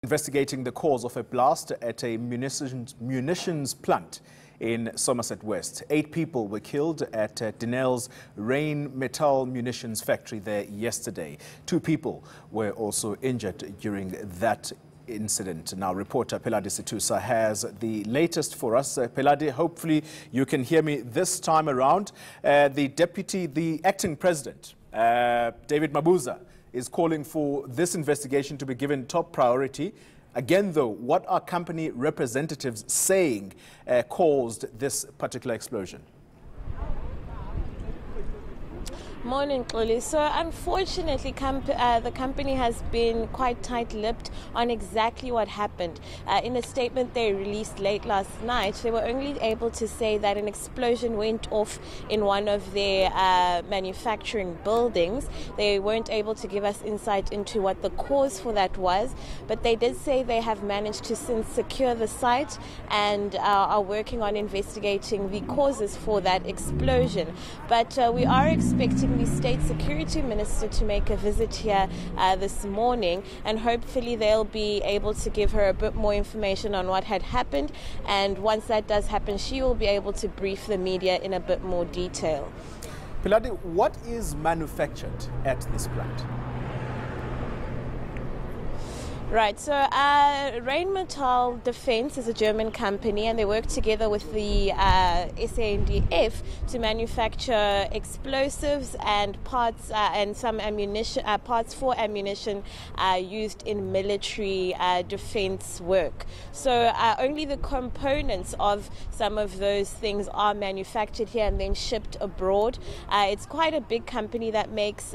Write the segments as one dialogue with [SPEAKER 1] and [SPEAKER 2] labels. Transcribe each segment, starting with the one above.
[SPEAKER 1] Investigating the cause of a blast at a munitions plant in Somerset West. 8 people were killed at Dinell's Rheinmetall munitions factory there yesterday. 2 people were also injured during that incident. Now, reporter Pheladi Sethusa has the latest for us. Pheladi, hopefully you can hear me this time around. The acting president, David Mabuza, is calling for this investigation to be given top priority. Again, though, what are company representatives saying caused this particular explosion?
[SPEAKER 2] Morning, Xoli. So unfortunately, the company has been quite tight-lipped on exactly what happened. In a statement they released late last night, they were only able to say that an explosion went off in one of their manufacturing buildings. They weren't able to give us insight into what the cause for that was, but they did say they have managed to since secure the site and are working on investigating the causes for that explosion. But we are expecting the State Security Minister to make a visit here this morning, and hopefully they'll be able to give her a bit more information on what had happened, and once that does happen, she will be able to brief the media in a bit more detail.
[SPEAKER 1] Pheladi, what is manufactured at this plant?
[SPEAKER 2] Right, so Rheinmetall Defense is a German company, and they work together with the SANDF to manufacture explosives and parts and some ammunition, parts for ammunition used in military defense work. So only the components of some of those things are manufactured here and then shipped abroad. It's quite a big company that makes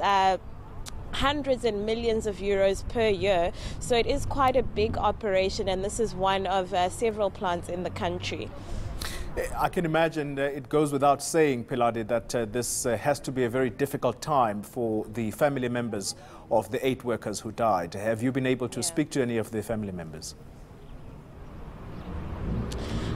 [SPEAKER 2] hundreds and millions of euros per year, so it is quite a big operation, and this is one of several plants in the country.
[SPEAKER 1] I can imagine it goes without saying, Pheladi, that this has to be a very difficult time for the family members of the 8 workers who died. Have you been able to speak to any of the family members?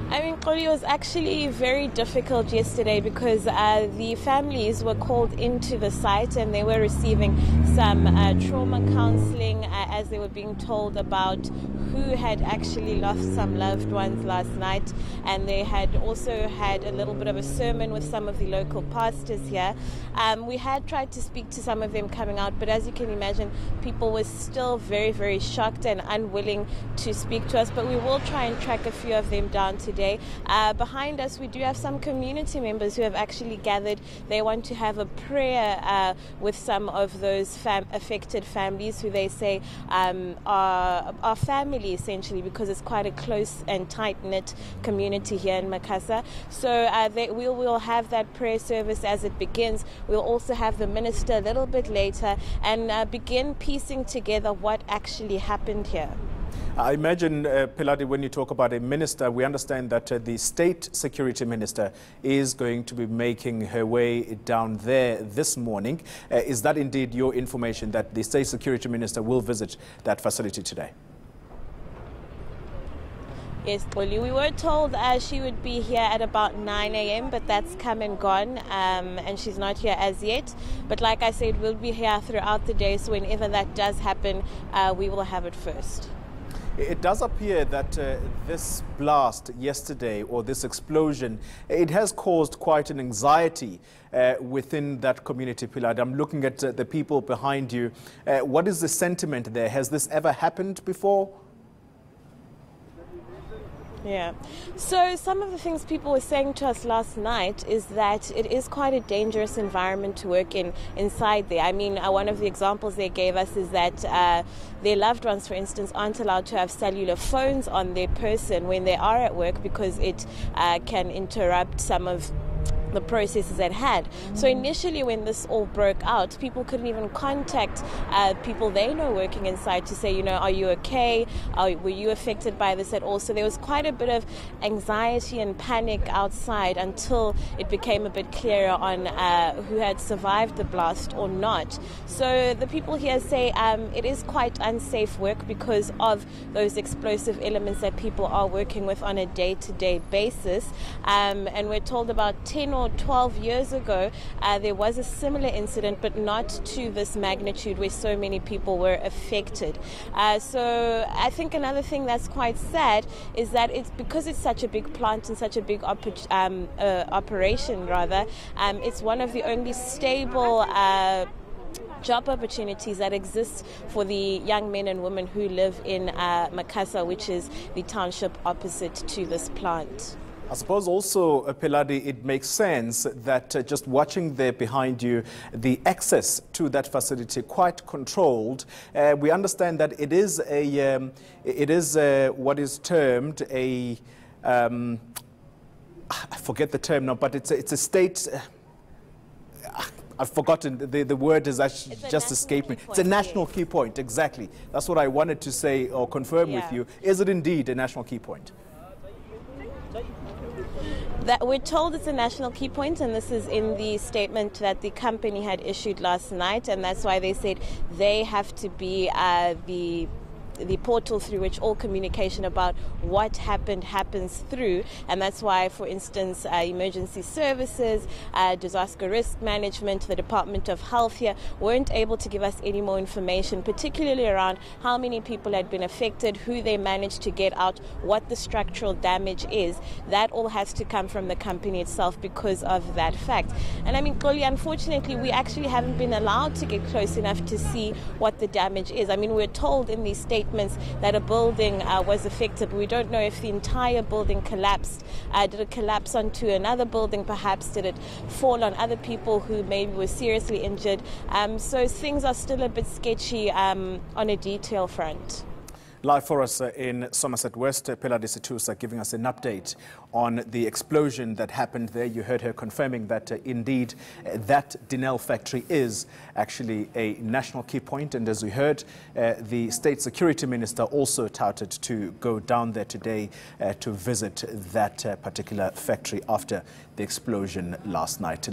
[SPEAKER 2] I mean, it was actually very difficult yesterday because the families were called into the site and they were receiving some trauma counseling as they were being told about who had actually lost some loved ones last night, and they had also had a little bit of a sermon with some of the local pastors here. We had tried to speak to some of them coming out, but as you can imagine, people were still very, very shocked and unwilling to speak to us, but we will try and track a few of them down today. Behind us, we do have some community members who have actually gathered. They want to have a prayer with some of those affected families who they say are family, essentially, because it's quite a close and tight-knit community here in Makassar. So we will have that prayer service as it begins. We'll also have the minister a little bit later and begin piecing together what actually happened here.
[SPEAKER 1] I imagine, Pheladi, when you talk about a minister, we understand that the State Security Minister is going to be making her way down there this morning. Is that indeed your information, that the State Security Minister will visit that facility today?
[SPEAKER 2] Yes, Xoli. We were told she would be here at about 9 a.m., but that's come and gone, and she's not here as yet. But like I said, we'll be here throughout the day, so whenever that does happen, we will have it first.
[SPEAKER 1] It does appear that this blast yesterday, or this explosion, it has caused quite an anxiety within that community, Pheladi. I'm looking at the people behind you. What is the sentiment there? Has this ever happened before?
[SPEAKER 2] Yeah. So some of the things people were saying to us last night is that it is quite a dangerous environment to work inside there. I mean, one of the examples they gave us is that their loved ones, for instance, aren't allowed to have cellular phones on their person when they are at work because it can interrupt some of the processes at hand. So initially, when this all broke out, people couldn't even contact people they know working inside to say, you know, are you okay? Were you affected by this at all? So there was quite a bit of anxiety and panic outside until it became a bit clearer on who had survived the blast or not. So the people here say it is quite unsafe work because of those explosive elements that people are working with on a day-to-day basis. And we're told about 10 or or 12 years ago, there was a similar incident, but not to this magnitude where so many people were affected. So I think another thing that's quite sad is that it's because it's such a big plant and such a big operation, it's one of the only stable job opportunities that exist for the young men and women who live in Makasa, which is the township opposite to this plant.
[SPEAKER 1] I suppose also, Pheladi, it makes sense that just watching there behind you, the access to that facility quite controlled. We understand that it is what is termed a I forget the term now, but it's a state. I've forgotten, the word is actually just escaped me. It's a national key point, exactly. That's what I wanted to say or confirm with you. Is it indeed a national key point?
[SPEAKER 2] That we're told it's a national key point, and this is in the statement that the company had issued last night, and that's why they said they have to be the portal through which all communication about what happened happens through. And that's why, for instance, emergency services, disaster risk management, the Department of Health here weren't able to give us any more information, particularly around how many people had been affected, who they managed to get out, what the structural damage is. That all has to come from the company itself because of that fact. And I mean, Xoli, unfortunately, we actually haven't been allowed to get close enough to see what the damage is. I mean, we're told in these statements that a building was affected, but we don't know if the entire building collapsed. Did it collapse onto another building perhaps? Did it fall on other people who maybe were seriously injured? So things are still a bit sketchy on a detail front.
[SPEAKER 1] Live for us in Somerset West, Pheladi Sethusa giving us an update on the explosion that happened there. You heard her confirming that indeed that Denel factory is actually a national key point. And as we heard, the State Security Minister also touted to go down there today to visit that particular factory after the explosion last night.